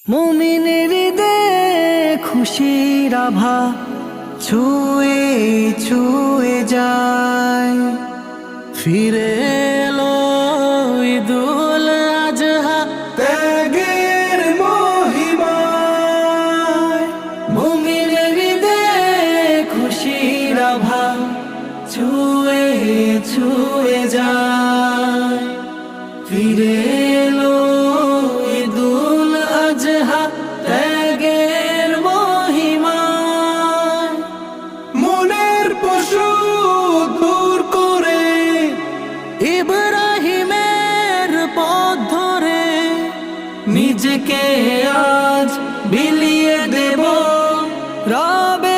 মুমিনের হৃদয়ে খুশির আভা ছুঁয়ে ছুঁয়ে যায়। ফিরে এলো ঈদুল আজহা ত্যাগের মহিমায়। মুমিনের হৃদয়ে খুশির আভা ছুঁয়ে ছুঁয়ে যায়। ফিরে এলো ঈদুল আজহা ত্যাগের মহিমায়। মনের পশু দূর করে ইব্রাহিমের পথ ধরে নিজেকে আজ বিলিয়ে দেব রবে